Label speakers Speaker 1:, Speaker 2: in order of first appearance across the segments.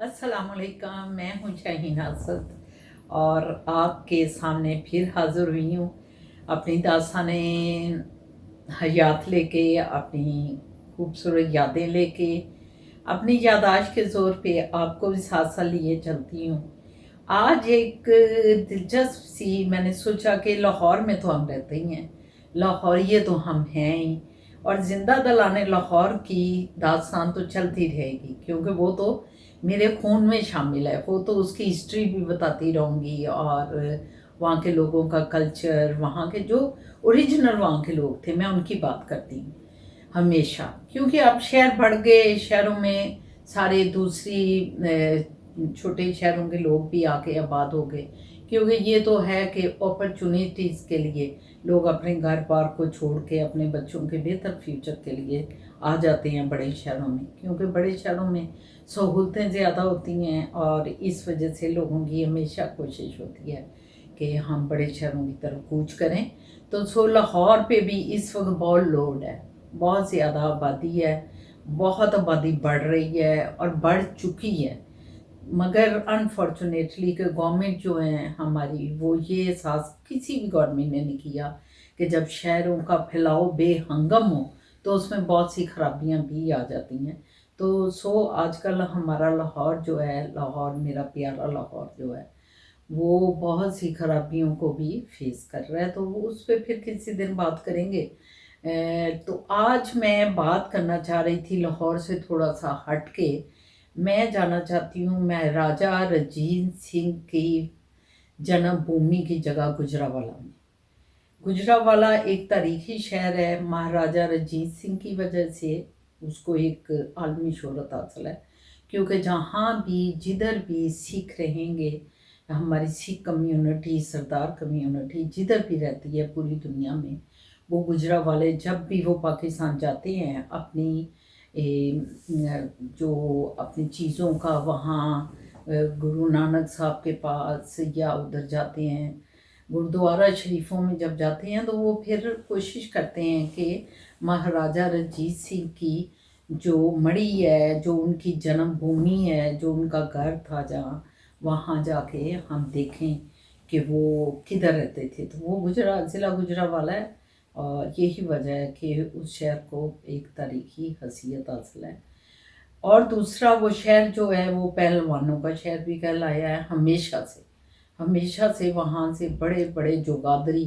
Speaker 1: अस्सलाम वालेकुम। मैं हूँ शाहीन असद और आपके सामने फिर हाज़िर हुई हूँ अपनी दास्ताने हयात लेके, अपनी खूबसूरत यादें लेके, अपनी यादाश्त के ज़ोर पे आपको भी साथ साथ लिए चलती हूँ। आज एक दिलचस्प सी मैंने सोचा कि लाहौर में तो हम रहते ही हैं, लाहौरिये तो हम हैं ही, और ज़िंदा दलाने लाहौर की दास्तान तो चलती रहेगी क्योंकि वो तो मेरे खून में शामिल है। वो तो उसकी हिस्ट्री भी बताती रहूँगी और वहाँ के लोगों का कल्चर, वहाँ के जो ओरिजिनल वहाँ के लोग थे, मैं उनकी बात करती हूँ हमेशा। क्योंकि अब शहर बढ़ गए, शहरों में सारे दूसरी छोटे शहरों के लोग भी आके आबाद हो गए, क्योंकि ये तो है कि अपॉर्चुनिटीज़ के लिए लोग अपने घर बार को छोड़ के अपने बच्चों के बेहतर फ्यूचर के लिए आ जाते हैं बड़े शहरों में, क्योंकि बड़े शहरों में सहूलतें ज़्यादा होती हैं और इस वजह से लोगों की हमेशा कोशिश होती है कि हम बड़े शहरों की तरफ कूच करें। तो लाहौर पे भी इस वक्त बहुत लोड है, बहुत ज़्यादा आबादी है, बहुत आबादी बढ़ रही है और बढ़ चुकी है। मगर अनफॉर्चुनेटली कि गवर्नमेंट जो है हमारी, वो ये एहसास किसी भी गवर्नमेंट ने नहीं किया कि जब शहरों का फैलाव बेहंगम हो तो उसमें बहुत सी खराबियां भी आ जाती हैं। तो आजकल हमारा लाहौर जो है, लाहौर मेरा प्यारा लाहौर जो है, वो बहुत सी खराबियों को भी फेस कर रहा है। तो वो उस पर फिर किसी दिन बात करेंगे। तो आज मैं बात करना चाह रही थी लाहौर से थोड़ा सा हट के। मैं जाना चाहती हूँ महाराजा रंजीत सिंह की जन्मभूमि की जगह गुजरावाला में। गुजरावाला एक तारीखी शहर है, महाराजा रंजीत सिंह की वजह से उसको एक आलमी शोहरत हासिल है, क्योंकि जहाँ भी जिधर भी सिख रहेंगे, हमारी सिख कम्युनिटी, सरदार कम्युनिटी जिधर भी रहती है पूरी दुनिया में, वो गुजरावाले जब भी वो पाकिस्तान जाते हैं अपनी जो अपनी चीज़ों का वहाँ गुरु नानक साहब के पास या उधर जाते हैं गुरुद्वारा शरीफों में, जब जाते हैं तो वो फिर कोशिश करते हैं कि महाराजा रंजीत सिंह की जो मड़ी है, जो उनकी जन्मभूमि है, जो उनका घर था जहाँ, वहाँ जाके हम देखें कि वो किधर रहते थे। तो वो ज़िला गुजरावाला है और यही वजह है कि उस शहर को एक तारीखी हैसियत हासिल है। और दूसरा, वो शहर जो है वो पहलवानों का शहर भी कहलाया है हमेशा से वहाँ से बड़े बड़े जोगादरी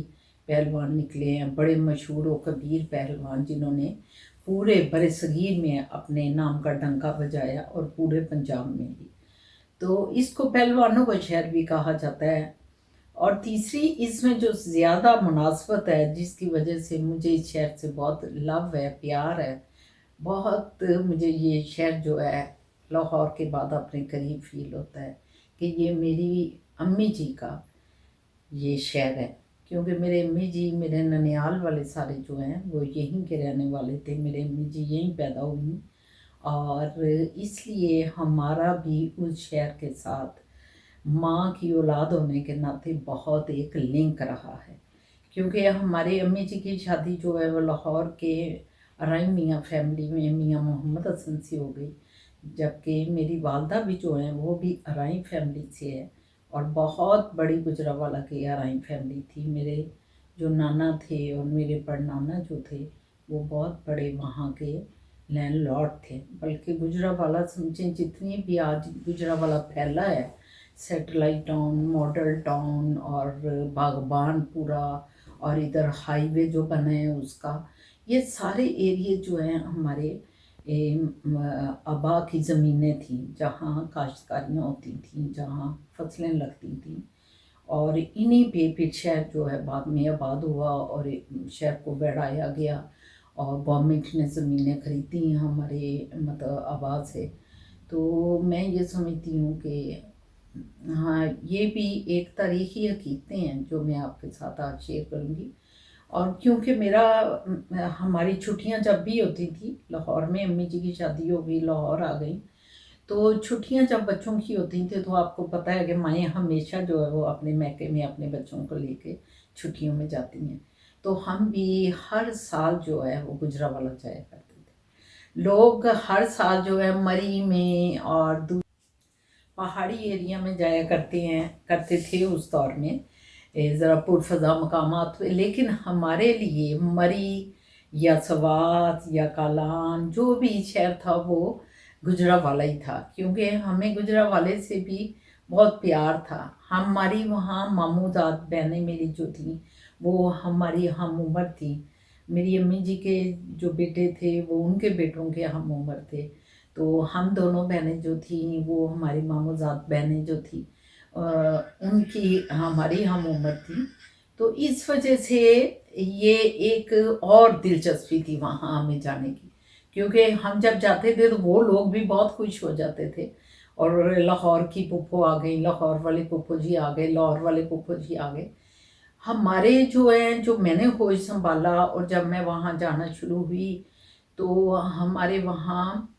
Speaker 1: पहलवान निकले हैं, बड़े मशहूर व कबीर पहलवान, जिन्होंने पूरे बरसगीर में अपने नाम का डंका बजाया और पूरे पंजाब में भी। तो इसको पहलवानों का शहर भी कहा जाता है। और तीसरी, इसमें जो ज़्यादा मुनासबत है, जिसकी वजह से मुझे इस शहर से बहुत लव है, प्यार है, बहुत मुझे ये शहर जो है लाहौर के बाद अपने करीब फील होता है कि ये मेरी अम्मी जी का ये शहर है। क्योंकि मेरे अम्मी जी, मेरे ननियाल वाले सारे जो हैं वो यहीं के रहने वाले थे, मेरे अम्मी जी यहीं पैदा हुई और इसलिए हमारा भी उस शहर के साथ माँ की औलाद होने के नाते बहुत एक लिंक रहा है। क्योंकि हमारे अम्मी जी की शादी जो है वो लाहौर के अराई मियाँ फैमिली में मियाँ मोहम्मद हसन से हो गई, जबकि मेरी वालदा भी जो है वो भी अराई फैमिली से है और बहुत बड़ी गुजरावाला की अराई फैमिली थी। मेरे जो नाना थे और मेरे परनाना जो थे वो बहुत बड़े वहाँ के लैंडलॉर्ड थे। बल्कि गुजरावाला समझें, जितनी भी आज गुजरावाला फैला है, सेटेलाइट टाउन, मॉडल टाउन और बागबान पूरा, और इधर हाईवे जो बना है उसका, ये सारे एरिए जो हैं हमारे आबा की ज़मीनें थीं, जहाँ काश्तकारियाँ होती थीं, जहाँ फसलें लगती थीं। और इन्हीं पे फिर शहर जो है बाद में आबाद हुआ और शहर को बढ़ाया गया और गवर्नमेंट ने ज़मीनें खरीदी हमारे मतलब आबाद से। तो मैं ये समझती हूँ कि हाँ, ये भी एक तारीखी हकीकतें हैं जो मैं आपके साथ आज शेयर करूँगी। और क्योंकि हमारी छुट्टियां जब भी होती थी लाहौर में, अम्मी जी की शादी हो गई, लाहौर आ गई, तो छुट्टियां जब बच्चों की होती थी तो आपको पता है कि माएँ हमेशा जो है वो अपने मैके में अपने बच्चों को लेके छुट्टियों में जाती हैं। तो हम भी हर साल जो है वो गुजरावाला जाया करते थे। लोग हर साल जो है मरी में और पहाड़ी एरिया में जाया करते थे उस दौर में, ज़रा पुरफज़ा मकामात। लेकिन हमारे लिए मरी या सवात या कालान जो भी शहर था वो गुजरावाला ही था, क्योंकि हमें गुजरावाले से भी बहुत प्यार था। हमारी वहाँ मामूजात बहनें मेरी जो थी वो हमारी हम उम्र थी। मेरी अम्मी जी के जो बेटे थे वो उनके बेटों के हम उम्र थे। तो हम दोनों बहनें जो थी वो हमारी मामूजात बहनें जो थी उनकी हमारी हम उम्र थी। तो इस वजह से ये एक और दिलचस्पी थी वहाँ हमें जाने की, क्योंकि हम जब जाते थे तो वो लोग भी बहुत खुश हो जाते थे। और लाहौर की पुप्पो आ गई, लाहौर वाले पुप्पो जी आ गए, लाहौर वाले पुप्पो जी आ गए। हमारे जो है, जो मैंने होश संभाला और जब मैं वहाँ जाना शुरू हुई तो हमारे वहाँ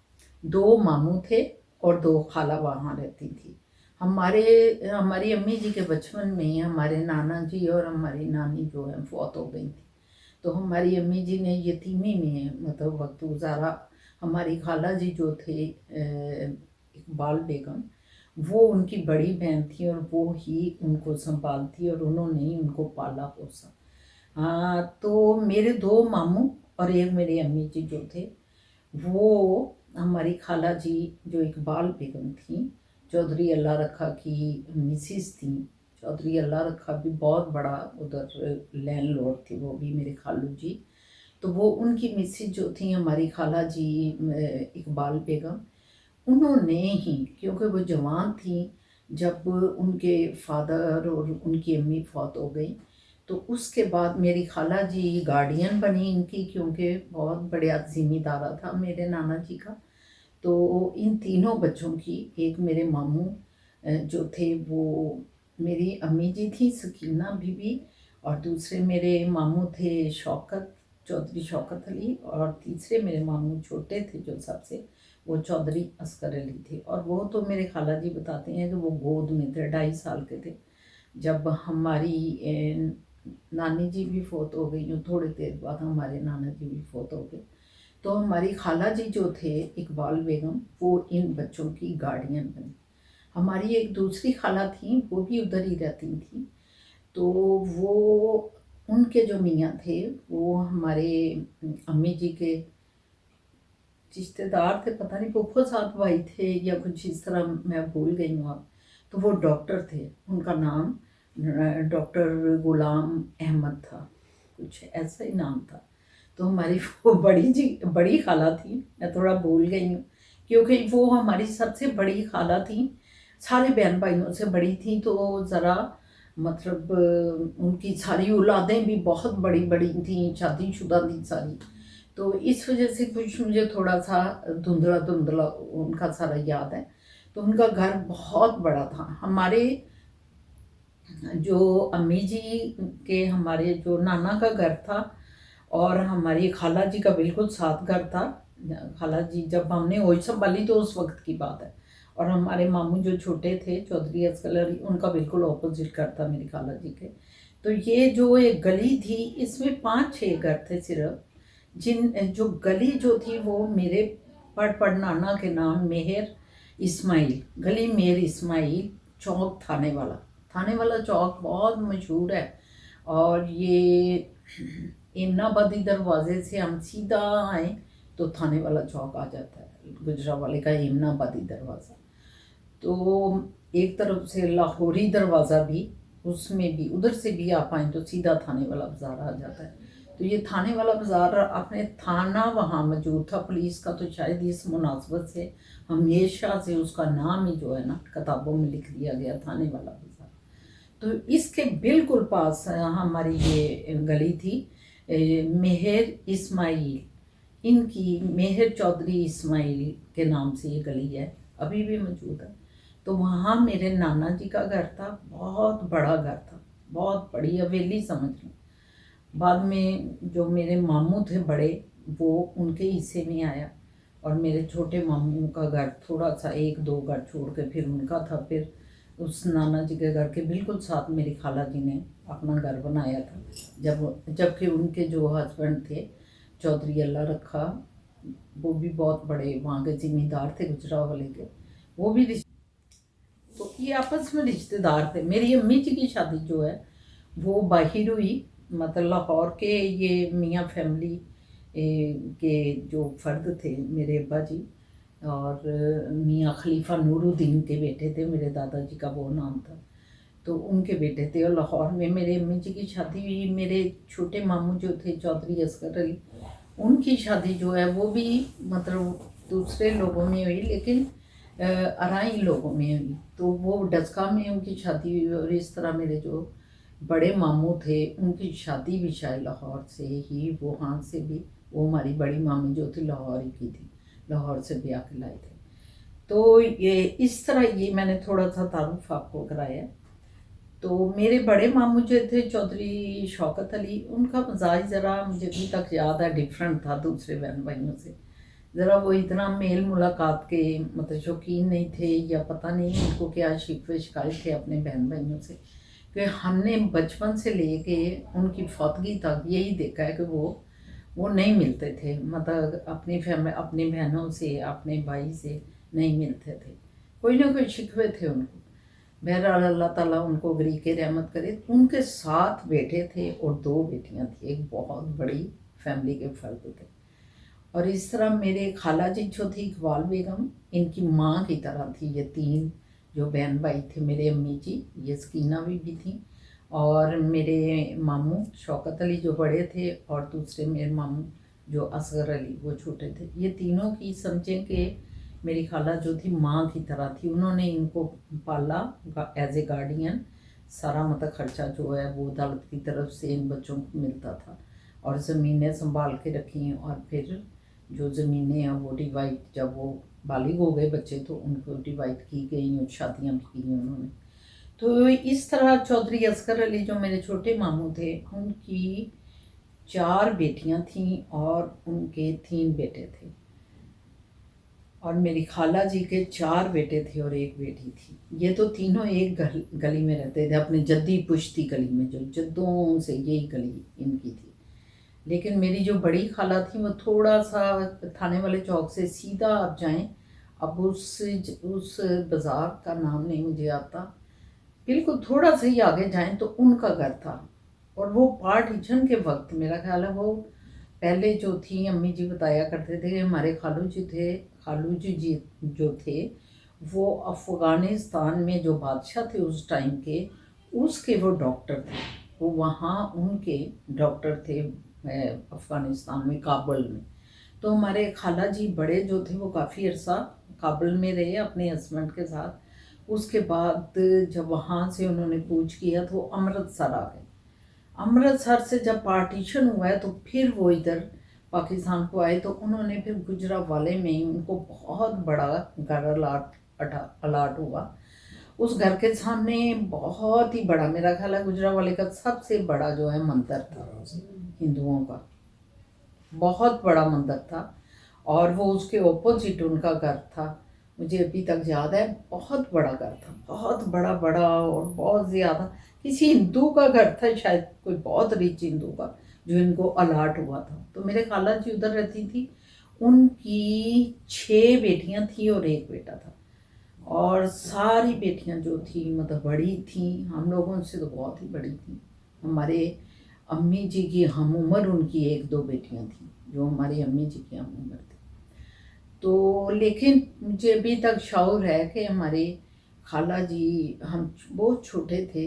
Speaker 1: 2 मामू थे और 2 खाला वहाँ रहती थी। हमारी अम्मी जी के बचपन में हमारे नाना जी और हमारी नानी जो है फौत हो गई थी। तो हमारी अम्मी जी ने यतीमी में मतलब वक्त गुजारा। हमारी खाला जी जो थे इकबाल बेगम, वो उनकी बड़ी बहन थी और वो ही उनको संभालती और उन्होंने ही उनको पाला पोसा। हाँ, तो मेरे 2 मामू और एक मेरी अम्मी जी जो थे, वो हमारी खाला जी जो इकबाल बेगम थी, चौधरी अल्लाह रखा की मिसिस थी। चौधरी अल्लाह रखा भी बहुत बड़ा उधर लैंडलॉर्ड थे वो भी, मेरे खालू जी। तो वो उनकी मिसिस जो थी हमारी खाला जी इकबाल बेगम, उन्होंने ही, क्योंकि वो जवान थी जब उनके फादर और उनकी अम्मी फौत हो गई, तो उसके बाद मेरी खाला जी गार्डियन बनी इनकी, क्योंकि बहुत बड़ा जिम्मेदारा था मेरे नाना जी का। तो इन तीनों बच्चों की, एक मेरे मामू जो थे वो मेरी अम्मी जी थी सकीना बीबी, और दूसरे मेरे मामू थे शौकत, चौधरी शौकत अली, और तीसरे मेरे मामू छोटे थे जो सबसे, वो चौधरी असगर अली थे। और वो तो मेरे खाला जी बताते हैं कि वो गोद में थे, 2.5 साल के थे जब हमारी नानी जी भी फौत हो गई। थोड़ी देर बाद हमारे नाना जी भी फौत हो गए। तो हमारी खाला जी जो थे इकबाल बेगम, वो इन बच्चों की गार्डियन बनी। हमारी एक दूसरी खाला थी वो भी उधर ही रहती थी। तो वो, उनके जो मियाँ थे वो हमारे अम्मी जी के रिश्तेदार थे, पता नहीं फूफो साहब भाई थे या कुछ इस तरह, मैं भूल गई हूँ अब। तो वो डॉक्टर थे, उनका नाम डॉक्टर गुलाम अहमद था, कुछ ऐसा ही नाम था। तो हमारी वो बड़ी खाला थी, मैं थोड़ा भूल गई हूँ, क्योंकि वो हमारी सबसे बड़ी खाला थी, सारे बहन भाइयों से बड़ी थी। तो ज़रा मतलब उनकी सारी औलादें भी बहुत बड़ी बड़ी थी, शादीशुदा थी सारी। तो इस वजह से कुछ मुझे थोड़ा सा धुंधला धुंधला उनका सारा याद है। तो उनका घर बहुत बड़ा था। हमारे जो अम्मी जी के, हमारे जो नाना का घर था और हमारी खाला जी का बिल्कुल साथ घर था। खाला जी जब हमने होश संभाली तो उस वक्त की बात है। और हमारे मामू जो छोटे थे चौधरी असगर अली, उनका बिल्कुल ऑपोजिट घर था मेरी खाला जी के। तो ये जो एक गली थी इसमें 5-6 घर थे सिर्फ, जो गली जो थी वो मेरे पड़ नाना के नाम मेहर इस्माइल, गली मेहर इस्माइल चौक, थाने वाला चौक बहुत मशहूर है। और ये इमनाबादी दरवाजे से हम सीधा आए तो थाने वाला चौक आ जाता है, गुजरावाले का इमनाबादी दरवाज़ा। तो एक तरफ से लाहौरी दरवाज़ा भी, उसमें भी उधर से भी आप आएँ तो सीधा थाने वाला बाज़ार आ जाता है। तो ये थाने वाला बाज़ार, अपने थाना वहाँ मौजूद था पुलिस का, तो शायद इस मुनासबत से हमेशा से उसका नाम ही जो है ना किताबों में लिख दिया गया, थाने वाला बाज़ार। तो इसके बिल्कुल पास हमारी ये गली थी, मेहर इस्माइल, इनकी मेहर चौधरी इस्माइल के नाम से ये गली है, अभी भी मौजूद है। तो वहाँ मेरे नाना जी का घर था, बहुत बड़ा घर था, बहुत बड़ी हवेली समझ लो। बाद में जो मेरे मामू थे बड़े, वो उनके हिस्से में आया, और मेरे छोटे मामू का घर थोड़ा सा 1-2 घर छोड़ के फिर उनका था। फिर उस नाना जी के घर के बिल्कुल साथ मेरी खाला जी ने अपना घर बनाया था, जबकि उनके जो हस्बैंड थे चौधरी अल्लाह रखा, वो भी बहुत बड़े वहाँ के जिम्मेदार थे गुजरावाले के। वो भी ये आपस में रिश्तेदार थे। मेरी अम्मी जी की शादी जो है वो बाहर हुई, मतलब लाहौर के ये मियाँ फैमिली के जो फ़र्द थे मेरे अब्बा जी, और मियाँ खलीफा नूरुद्दीन के बेटे थे, मेरे दादाजी का वो नाम था, तो उनके बेटे थे। और लाहौर में मेरे अम्मी जी की शादी हुई। मेरे छोटे मामू जो थे चौधरी असगर अली, उनकी शादी जो है वो भी मतलब दूसरे लोगों में हुई, लेकिन अराई लोगों में हुई। तो वो डस्का में उनकी शादी हुई। और इस तरह मेरे जो बड़े मामू थे उनकी शादी भी शायद लाहौर से ही, वो हाथ से भी, वो हमारी बड़ी मामी जो थी लाहौर ही की थी, लाहौर से ब्याह के लाए थे। तो ये इस तरह ये मैंने थोड़ा सा तारुफ आपको कराया। तो मेरे बड़े मामू जो थे चौधरी शौकत अली, उनका मजाज ज़रा मुझे अभी तक याद है डिफरेंट था दूसरे बहन भाइयों से। ज़रा वो इतना मेल मुलाकात के मतलब शौकीन नहीं थे, या पता नहीं उनको क्या शिकवे शिकायत थे अपने बहन भाइयों से, कि हमने बचपन से लेके उनकी फौतगी तक यही देखा है कि वो नहीं मिलते थे, मतलब अपनी फैमिली, अपनी बहनों से, अपने भाई से नहीं मिलते थे, कोई ना कोई शिकवे थे उनको। बहरहाल अल्लाह ताला उनको गरीक रहमत करे। उनके 7 बेटे थे और 2 बेटियां थी, एक बहुत बड़ी फैमिली के फर्द थे। और इस तरह मेरे खाला जी जो थी इकबाल बेगम, इनकी माँ की तरह थी। ये 3 जो बहन भाई थे मेरे अम्मी जी, ये सकीना भी थी, और मेरे मामू शौकत अली जो बड़े थे, और दूसरे मेरे मामू जो असगर अली वो छोटे थे। ये तीनों की समझें कि मेरी खाला जो थी माँ की तरह थी। उन्होंने इनको पाला एज ए गार्डियन। सारा मतलब खर्चा जो है वो अदालत की तरफ से इन बच्चों को मिलता था, और ज़मीनें संभाल के रखी। और फिर जो ज़मीनें हैं वो डिवाइड, जब वो बालिग हो गए बच्चे तो उनको डिवाइड की गई और शादियाँ भी की उन्होंने। तो इस तरह चौधरी असगर अली जो मेरे छोटे मामू थे, उनकी 4 बेटियां थीं और उनके 3 बेटे थे। और मेरी खाला जी के 4 बेटे थे और 1 बेटी थी। ये तो तीनों एक गली में रहते थे, अपने जद्दी पुश्ती गली में, जो जद्दों से यही गली इनकी थी। लेकिन मेरी जो बड़ी खाला थी वो थोड़ा सा थाने वाले चौक से सीधा आप जाएं, अब उस बाज़ार का नाम नहीं मुझे आता, बिल्कुल थोड़ा सा ही आगे जाएं तो उनका घर था। और वो पार्टीशन के वक्त मेरा ख्याल है वो पहले जो थी, अम्मी जी बताया करते थे कि हमारे खालू जी जो थे वो अफ़गानिस्तान में जो बादशाह थे उस टाइम के, उसके वो डॉक्टर थे। वो वहाँ उनके डॉक्टर थे अफ़गानिस्तान में, काबुल में। तो हमारे खाला जी बड़े जो थे वो काफ़ी अरसा काबुल में रहे अपने हस्बैंड के साथ। उसके बाद जब वहाँ से उन्होंने कूच किया तो वो अमृतसर आ गए। अमृतसर से जब पार्टीशन हुआ है तो फिर वो इधर पाकिस्तान को आए। तो उन्होंने फिर गुजरावाले में ही उनको बहुत बड़ा घर अलाट हुआ। उस घर के सामने बहुत ही बड़ा, मेरा ख्याल है गुजरावाले का सबसे बड़ा जो है मंदिर था हिंदुओं का, बहुत बड़ा मंदिर था। और वो उसके ऑपोजिट उनका घर था, मुझे अभी तक याद है। बहुत बड़ा घर था, बहुत बड़ा बड़ा, और बहुत ज़्यादा किसी हिंदू का घर था, शायद कोई बहुत रिच हिंदू का, जो इनको अलाट हुआ था। तो मेरे खाला जी उधर रहती थी। उनकी 6 बेटियां थी और 1 बेटा था। और सारी बेटियां जो थी मतलब बड़ी थी, हम लोगों से तो बहुत ही बड़ी थी। हमारे अम्मी जी की हम उम्र उनकी 1-2 बेटियां थी जो हमारी अम्मी जी की हम उम्र थी। तो लेकिन मुझे अभी तक शौर है कि हमारी खाला जी, हम बहुत छोटे थे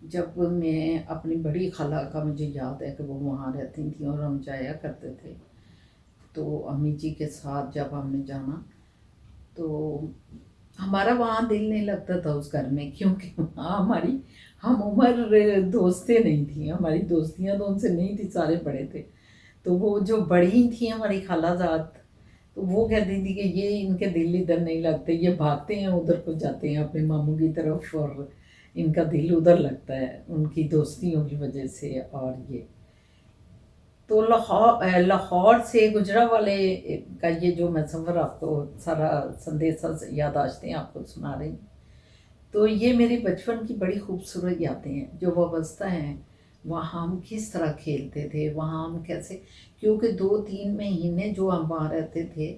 Speaker 1: जब मैं अपनी बड़ी खाला का मुझे याद है कि वो वहाँ रहती थी और हम जाया करते थे। तो अम्मी जी के साथ जब हमने जाना तो हमारा वहाँ दिल नहीं लगता था उस घर में, क्योंकि वहाँ हमारी हम उम्र दोस्तें नहीं थी, हमारी दोस्तियाँ तो उनसे नहीं थी, सारे बड़े थे। तो वो जो बड़ी थी हमारी खालाजाद, तो वो कहती थी कि ये इनके दिल इधर नहीं लगते, ये भागते हैं उधर को जाते हैं अपने मामू की तरफ, और इनका दिल उधर लगता है उनकी दोस्तियों की वजह से। और ये तो लाहौर से गुजरावाले का ये जो मैं सफ़र आपको सारा संदेशा याददाश्तें आपको सुना रही हूँ। तो ये मेरे बचपन की बड़ी खूबसूरत यादें हैं, जो वाबस्ता हैं वहाँ हम किस तरह खेलते थे, वहाँ हम कैसे, क्योंकि 2-3 महीने जो हम वहाँ रहते थे,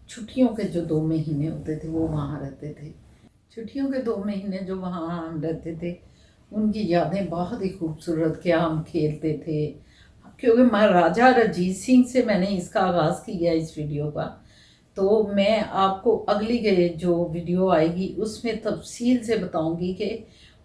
Speaker 1: छुट्टियों के जो 2 महीने होते थे वो वहाँ रहते थे। छुट्टियों के 2 महीने जो वहाँ हम रहते थे, उनकी यादें बहुत ही खूबसूरत। क्या हम खेलते थे, क्योंकि महाराजा रंजीत सिंह से मैंने इसका आगाज़ किया इस वीडियो का। तो मैं आपको अगली के जो वीडियो आएगी उसमें तफसील से बताऊंगी कि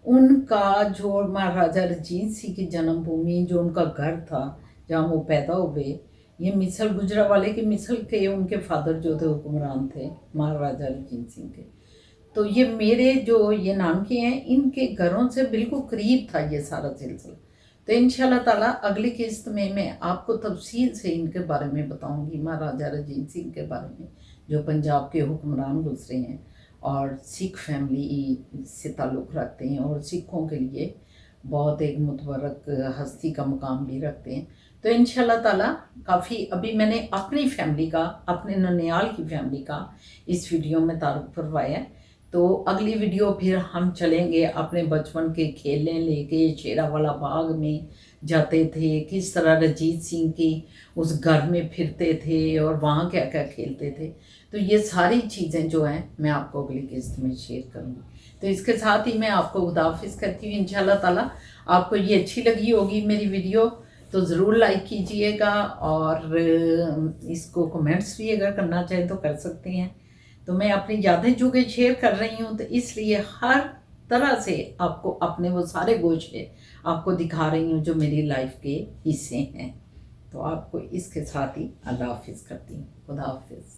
Speaker 1: उनका जो महाराजा रंजीत सिंह की जन्मभूमि, जो उनका घर था जहाँ वो पैदा हुए, ये मिसल गुजरावाले के मिसल के उनके फादर जो थे हुक्मरान थे महाराजा रंजीत सिंह के। तो ये मेरे जो ये नाम के हैं, इनके घरों से बिल्कुल करीब था ये सारा सिलसिला। तो इंशाल्लाह ताला अगली किस्त में मैं आपको तफसील से इनके बारे में बताऊंगी, महाराजा रंजीत सिंह के बारे में, जो पंजाब के हुक्मरान गुजरे हैं और सिख फैमिली से ताल्लुक़ रखते हैं और सिखों के लिए बहुत एक मुतबरक हस्ती का मुकाम भी रखते हैं। तो इंशाल्लाह ताला काफ़ी अभी मैंने अपनी फैमिली का, अपने ननियाल की फैमिली का इस वीडियो में तारुफ करवाया है। तो अगली वीडियो फिर हम चलेंगे अपने बचपन के खेलने लेके शेरावाला बाग में जाते थे, किस तरह रंजीत सिंह की उस घर में फिरते थे और वहाँ क्या क्या खेलते थे। तो ये सारी चीज़ें जो हैं मैं आपको अगली किस्त में शेयर करूँगी। तो इसके साथ ही मैं आपको खुदाफिज करती हूँ। इंशाल्लाह ताला आपको ये अच्छी लगी होगी मेरी वीडियो, तो ज़रूर लाइक कीजिएगा और इसको कमेंट्स भी अगर करना चाहें तो कर सकते हैं। तो मैं अपनी यादें जो कि शेयर कर रही हूँ, तो इसलिए हर तरह से आपको अपने वो सारे गोशे आपको दिखा रही हूँ जो मेरी लाइफ के हिस्से हैं। तो आपको इसके साथ ही अल्लाह हाफिज़ करती हूँ। खुदा हाफिज़।